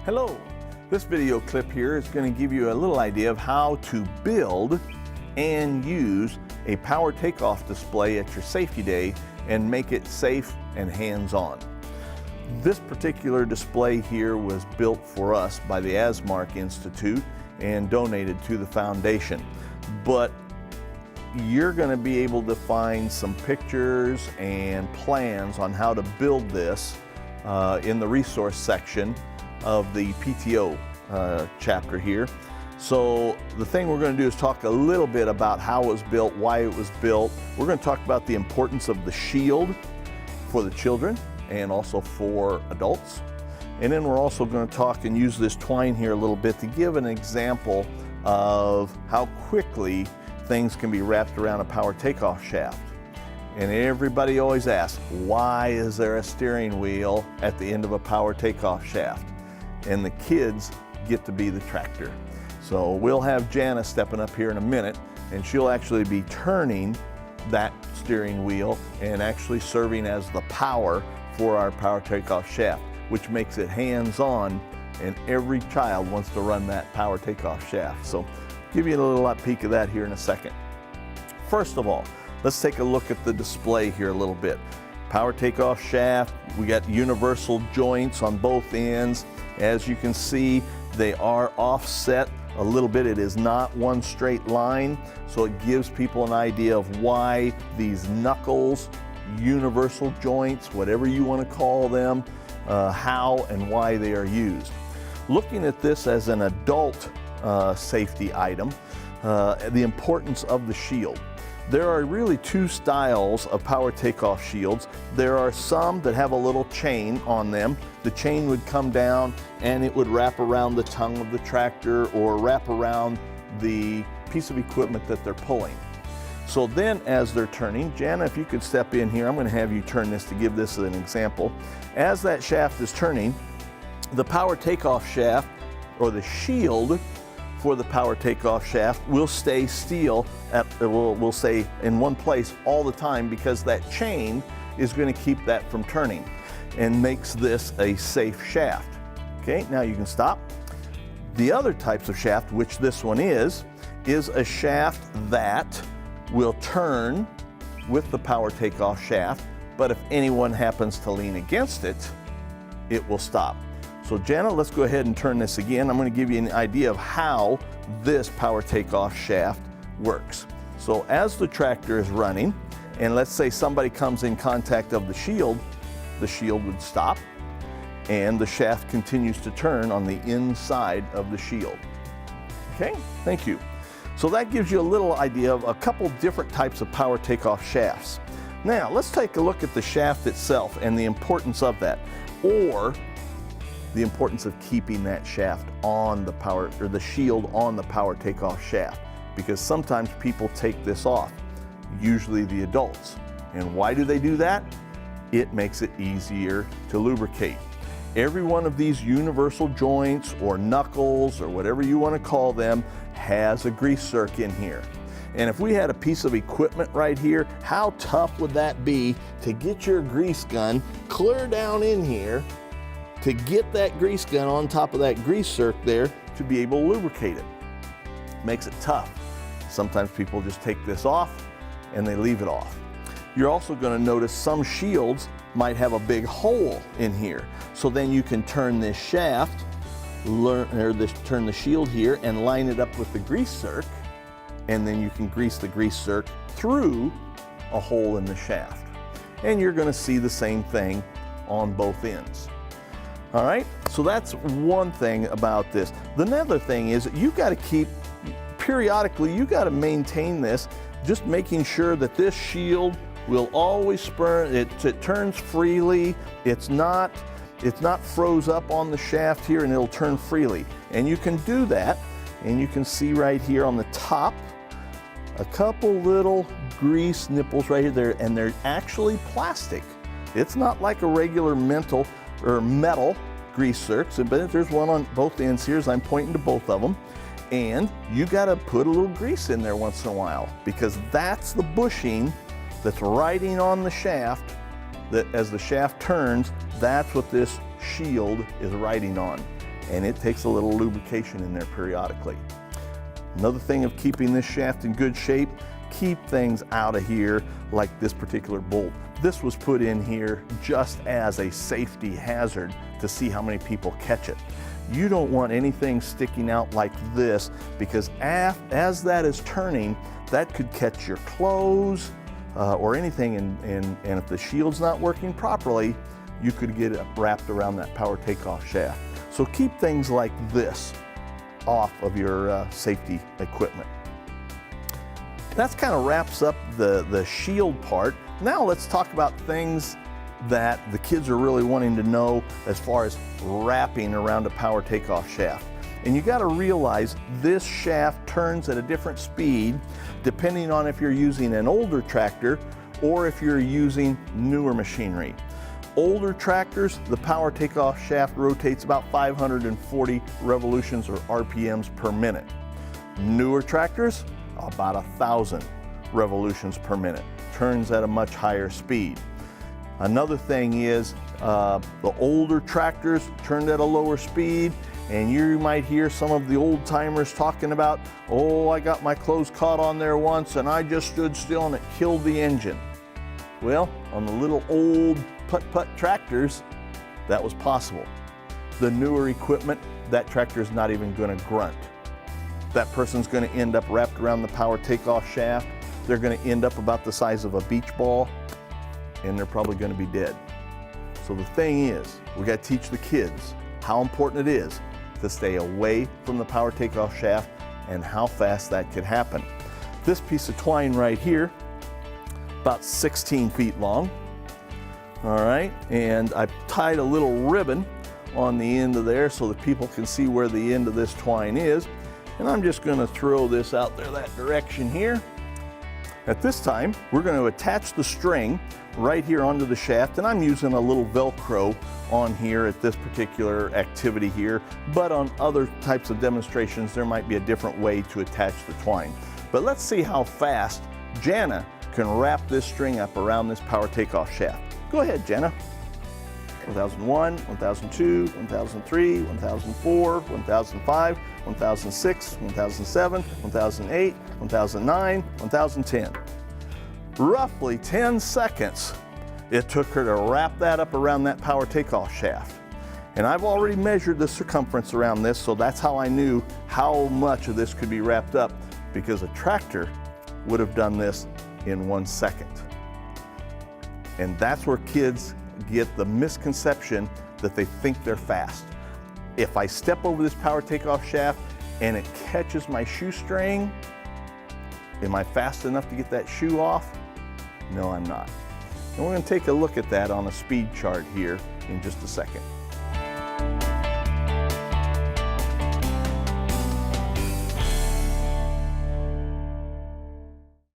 Hello, this video clip here is going to give you a little idea of how to build and use a power takeoff display at your safety day and make it safe and hands-on. This particular display here was built for us by the ASMARC Institute and donated to the foundation. But you're going to be able to find some pictures and plans on how to build this in the resource section of the PTO chapter here. So the thing we're going to do is talk a little bit about how it was built, why it was built. We're going to talk about the importance of the shield for the children and also for adults. And then we're also going to talk and use this twine here a little bit to give an example of how quickly things can be wrapped around a power takeoff shaft. And everybody always asks, why is there a steering wheel at the end of a power takeoff shaft? And the kids get to be the tractor. So we'll have Jana stepping up here in a minute, and she'll actually be turning that steering wheel and actually serving as the power for our power takeoff shaft, which makes it hands-on, and every child wants to run that power takeoff shaft. So give you a little peek of that here in a second. First of all, let's take a look at the display here a little bit. Power takeoff shaft, we got universal joints on both ends. As you can see, they are offset a little bit. It is not one straight line, so it gives people an idea of why these knuckles, universal joints, whatever you want to call them, how and why they are used. Looking at this as an adult safety item, the importance of the shield. There are really two styles of power takeoff shields. There are some that have a little chain on them. The chain would come down and it would wrap around the tongue of the tractor or wrap around the piece of equipment that they're pulling. So then as they're turning, Jana, if you could step in here, I'm going to have you turn this to give this an example. As that shaft is turning, the power takeoff shaft or the shield for the power takeoff shaft will stay still, will stay in one place all the time because that chain is going to keep that from turning and makes this a safe shaft. Okay, now you can stop. The other types of shaft, which this one is a shaft that will turn with the power takeoff shaft, but if anyone happens to lean against it, it will stop. So Jana, let's go ahead and turn this again. I'm going to give you an idea of how this power takeoff shaft works. So as the tractor is running, and let's say somebody comes in contact of the shield would stop, and the shaft continues to turn on the inside of the shield. Okay, thank you. So that gives you a little idea of a couple different types of power takeoff shafts. Now let's take a look at the shaft itself and the importance of that, or the importance of keeping that shaft on the power, or the shield on the power takeoff shaft, because sometimes people take this off, usually the adults. And why do they do that? It makes it easier to lubricate. Every one of these universal joints or knuckles or whatever you want to call them has a grease zerk in here. And if we had a piece of equipment right here, how tough would that be to get your grease gun clear down in here to get that grease gun on top of that grease zerk there to be able to lubricate it? Makes it tough. Sometimes people just take this off and they leave it off. You're also going to notice some shields might have a big hole in here. So then you can turn this shaft, turn the shield here and line it up with the grease zerk, and then you can grease the grease zerk through a hole in the shaft. And you're going to see the same thing on both ends. All right, so that's one thing about this. Another thing is you got to keep, periodically, you got to maintain this, just making sure that this shield will always spur, it turns freely. It's not froze up on the shaft here, and it'll turn freely. And you can do that, and you can see right here on the top, a couple little grease nipples right here, and they're actually plastic. It's not like a regular metal grease zerks, but there's one on both ends here as I'm pointing to both of them. And you got to put a little grease in there once in a while, because that's the bushing that's riding on the shaft, that as the shaft turns, that's what this shield is riding on. and it takes a little lubrication in there periodically. Another thing of keeping this shaft in good shape, keep things out of here like this particular bolt. This was put in here just as a safety hazard to see how many people catch it. You don't want anything sticking out like this, because as that is turning, that could catch your clothes or anything, and if the shield's not working properly, you could get it wrapped around that power takeoff shaft. So keep things like this off of your safety equipment. That kind of wraps up the shield part. Now let's talk about things that the kids are really wanting to know as far as wrapping around a power takeoff shaft. And you got to realize this shaft turns at a different speed depending on if you're using an older tractor or if you're using newer machinery. Older tractors, the power takeoff shaft rotates about 540 revolutions or RPMs per minute. Newer tractors, about 1,000 revolutions per minute. Turns at a much higher speed. Another thing is the older tractors turned at a lower speed, and you might hear some of the old timers talking about, oh, I got my clothes caught on there once and I just stood still and it killed the engine. Well, on the little old putt-putt tractors, that was possible. The newer equipment, that tractor is not even going to grunt. That person's going to end up wrapped around the power takeoff shaft. They're going to end up about the size of a beach ball, and they're probably going to be dead. So the thing is, we got to teach the kids how important it is to stay away from the power takeoff shaft and how fast that could happen. This piece of twine right here, about 16 feet long. All right, and I tied a little ribbon on the end of there so that people can see where the end of this twine is. And I'm just going to throw this out there that direction here. At this time, we're going to attach the string right here onto the shaft, and I'm using a little Velcro on here at this particular activity here, but on other types of demonstrations, there might be a different way to attach the twine. But let's see how fast Jana can wrap this string up around this power takeoff shaft. Go ahead, Jana. 1001, 1002, 1003, 1004, 1005, 1006, 1007, 1008, 1009, 1010. Roughly 10 seconds it took her to wrap that up around that power takeoff shaft. And I've already measured the circumference around this, so that's how I knew how much of this could be wrapped up, because a tractor would have done this in 1 second. And that's where kids get the misconception that they think they're fast. If I step over this power takeoff shaft and it catches my shoestring, am I fast enough to get that shoe off? No, I'm not. And we're going to take a look at that on a speed chart here in just a second.